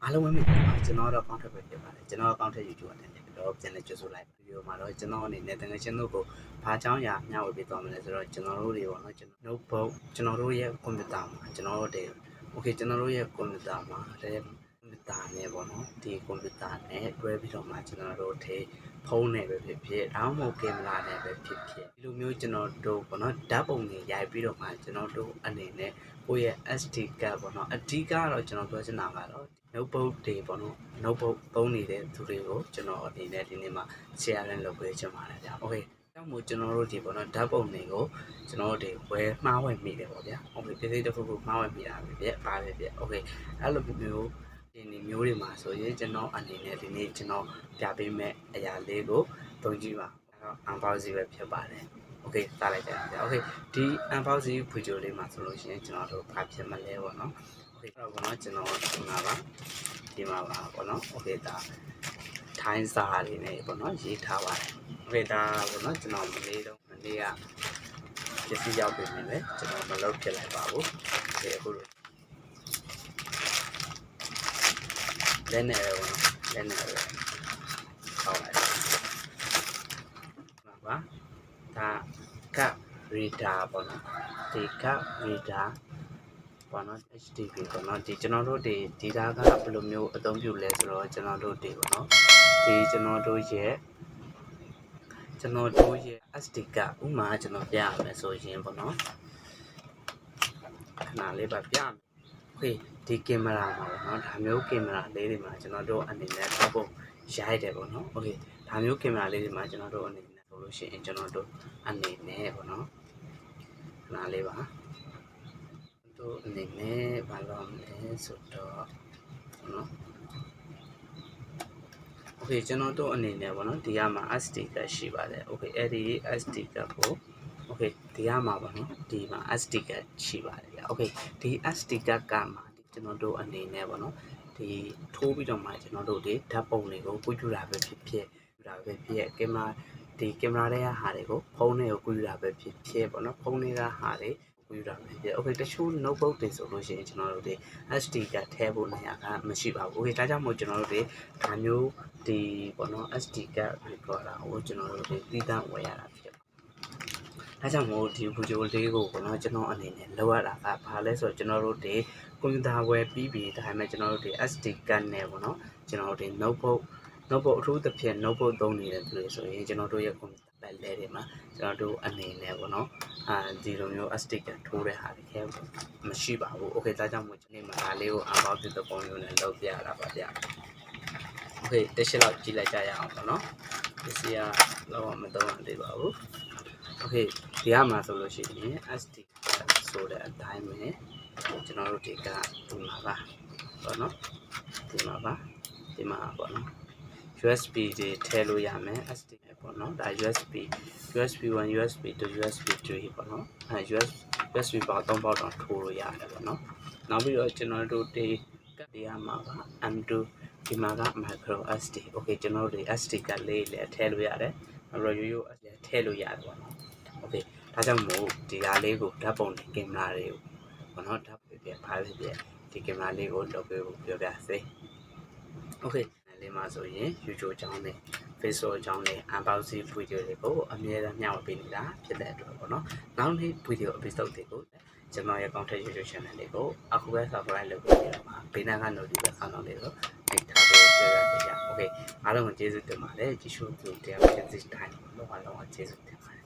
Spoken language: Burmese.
အားလုံးပဲမိတယ်ပါကျွန်တော်တော့ account ထပ်ပဲဖြစ်ပါတယ်ကျွန်တော် account ထပ် YouTube အနေနဲ့တော့ပြန်လဲကြိုဆိုလိုက်ဗီဒီယိုမှာတော့ကျွန်တော်အနေနဲ့တကယ်ချင်းတို့ကိုဘာအကြောင်းအရာမျှဝေပေးသွားမလဲဆိုတော့ကျွန်တော်တို့တွေပေါ့နော်ကျွန်တော် notebook ကျွန်တော်တို့ရဲ့ computer မှာကျွန်တော်တို့တွေ okay ကျွန်တော်တို့ရဲ့ computer မှာတဲ့ computer နဲ့ပေါ့နော်ဒီ computer နဲ့တွဲပြီးတော့မှကျွန်တော်တို့တွေဖုန်းနဲ့ပဲဖြစ်ဖြစ်ဒါမှမဟုတ်ကင်မရာနဲ့ပဲဖြစ်ဖြစ်ဒီလိုမျိုးကျွန်တော်တို့ပေါ့နော်ဓာတ်ပုံတွေရိုက်ပြီးတော့မှကျွန်တော်တို့အနေနဲ့ကိုယ့်ရဲ့ SD card ပေါ့နော်အဓိကတော့ကျွန်တော်ပြောချင်တာကတော့ notebook တွေပေါ့နော် notebook သုံးနေတဲ့သူတွေကိုကျွန်တော်အနေနဲ့ဒီနေ့မှာ share လုပ်ပေးချင်ပါတယ်ဗျာ okay ကြောင့်မို့ကျွန်တော်တို့ဒီပေါ့နော်ဓာတ်ပုံတွေကိုကျွန်တော်တို့ဝယ်မှားဝယ်မိတယ်ပေါ့ဗျာ okay ပြည်သေးတစ်ခုခုမှားဝယ်မိတာပဲဗျပါပဲဗျ okay အဲ့လိုမျိုးဒီနေ့မျိုးတွေမှာဆိုရင်ကျွန်တော်အနေနဲ့ဒီနေ့ကျွန်တော်ပြပေးမဲ့အရာလေးကိုသုံးကြည့်ပါအဲ့တော့ unboxing ပဲဖြစ်ပါတယ် okay စလိုက်ကြပါဗျာ okay ဒီ unboxing ဗီဒီယိုလေးမှာဆိုလို့ရှိရင်ကျွန်တော်တို့ဘာဖြစ်မလဲပေါ့နော် okay အဲ့တော့ပေါ့နော်ကျွန်တော်ဒီမှာပါပေါ့နော် okay ဒါထိုင်းစာလေးနဲ့ပေါ့နော်ရေးထားပါတယ် okay ဒါပေါ့နော်ကျွန်တော်မနေ့ကပစ္စည်းရောက်ပြီလေကျွန်တော်မလုပ်ဖြစ်လိုက်ပါဘူး okay အခုလိုလက်နဲ့ပဲပေါ့နော်လက်နဲ့ပဲထောက်လိုက်ပါပါဒါကရီဒါပေါ့နော်ဒီကရီဒါပေါ့နော် HTTP ပေါ့နော်ဒီကျွန်တော်တို့ဒီဒါကဘယ်လိုမျိုးအသုံးပြုလဲဆိုတော့ကျွန်တော်တို့ဒီပေါ့နော်ဒီကျွန်တော်တို့ရဲ့ SD ကဥမာကျွန်တော်ပြရမယ်ဆိုရင်ပေါ့နော်ခဏလေးပါပြမယ် okay ဒီကင်မရာမှာပေါ့နော်ဒါမျိုးကင်မရာလေးတွေမှာကျွန်တော်တို့အနေနဲ့ထောက်ပုံရိုက်တယ်ပေါ့နော် okay ဒါမျိုးကင်မရာလေးတွေမှာကျွန်တော်တို့အနေနဲ့ဆိုလို့ရှိရင်ကျွန်တော်တို့အနေနဲ့ပေါ့နော်ခဏလေးပါတို့အနေနဲ့ဘာလုပ်မလဲဆိုတော့နော် okay ကျွန်တော်တို့အနေနဲ့ပေါ့နော်ဒီကမှာ SD ကရှိပါတယ် okay အဲ့ဒီ SD ကကို okay ဒီကမှာပေါ့နော်ဒီမှာ SD ကရှိပါတယ်ဗျ okay ဒီ SD ကမှာကျွန်တော်တို့အနေနဲ့ပေါ့နော်ဒီထိုးပြီးတော့မှကျွန်တော်တို့ဒီဓာတ်ပုံတွေကိုကူးယူတာပဲဖြစ်ဖြစ်ကင်မရာဒီကင်မရာတွေကဟာတွေကိုဖုန်းတွေကိုကူးယူတာပဲဖြစ်ဖြစ်ပေါ့နော်ဖုန်းတွေကဟာတွေကူးယူတာပဲဖြစ် okay တချို့ notebook တွေဆိုလို့ရှိရင်ကျွန်တော်တို့ဒီ SD ကထဲဖို့နေရာကမရှိပါဘူး okay ဒါကြောင့်မို့ကျွန်တော်တို့ဒီဒါမျိုးဒီပေါ့နော် SD က recorder ကိုကျွန်တော်တို့ဒီသီးသန့်ဝယ်ရတာဖြစ်ဒါကြောင့်မို့ဒီဗီဒီယိုလေးကိုပေါ့နော်ကျွန်တော်အနေနဲ့လောက်ရတာကဘာလဲဆိုတော့ကျွန်တော်တို့ဒီကွန်ပျူတာဝယ်ပြီးပြီဒါပေမဲ့ကျွန်တော်တို့ဒီ SD card နဲ့ပေါ့နော်ကျွန်တော်တို့ဒီ notebook အထူးသဖြင့် notebook သုံးနေတဲ့သူတွေဆိုရင်ကျွန်တော်တို့ရဲ့ကွန်ပျူတာပတ်လဲတွေမှာကျွန်တော်တို့အနေနဲ့ပေါ့နော်ဒီလိုမျိုး SD card ထိုးတဲ့ဟာတွေခဲမရှိပါဘူး okay ဒါကြောင့်မို့ကျွန်တော်ဒါလေးကို unbox ပြုတဲ့ပုံမျိုးနဲ့လုပ်ပြရတာပါဗျ okay တစ်ချက်လောက်ကြည့်လိုက်ကြရအောင်ပေါ့နော်ဒီစီကတော့မတော့သေးပါဘူး okay ဒီကမှာဆိုလို့ရှိရင် SD ဆိုတဲ့အတိုင်းပဲကျွန်တော်တို့ဒီကဒီမှာပါပေါ့နော်ဒီမှာပေါ့နော် USB တွေထည့်လို့ရမယ် SD ပဲပေါ့နော်ဒါ USB 1 USB 2 USB 3ပေါ့နော်USB ပေါက်3ပေါက်တော့ထိုးလို့ရတယ်ပေါ့နော်နောက်ပြီးတော့ကျွန်တော်တို့ဒီမှာပါ M2 ဒီမှာက micro SD okay ကျွန်တော်တို့ SD ကလေးလည်းထည့်လို့ရတယ်နောက်တော့ရိုးရိုး SD ထည့်လို့ရတယ်ပေါ့နော် okay ဒါကြောင့်မို့ဒီဟာလေးကိုဓာတ်ပုံနဲ့ကင်မရာတွေကိုပေါ့နော်ဓာတ်ပြဖားပြဒီကင်မရာလေးကိုလုပ်ပေးဖို့ပြောပြစေ okay လေးမှာဆိုရင် YouTube ချောင်းနဲ့ Facebook ချောင်းနဲ့ unboxing ဗီဒီယိုတွေကိုအမြဲတမ်းမျှဝေပေးနေတာဖြစ်တဲ့အတွက်ပေါ့နော်နောက်နေ့ဗီဒီယို episode တွေကိုကျွန်တော်ရဲ့ content YouTube channel လေးကိုအခုပဲ subscribe လုပ်ပြီးတော့ပါဘေးနားက notification ဆောင်လေးကိုနှိပ်ထားပေးကြရစေကြ okay အားလုံးကိုကျေးဇူးတင်ပါတယ်ကြည့်ရှုသူတရားဖြစ်စီတိုင်းလုံးဝကျေးဇူးတင်ပါတယ်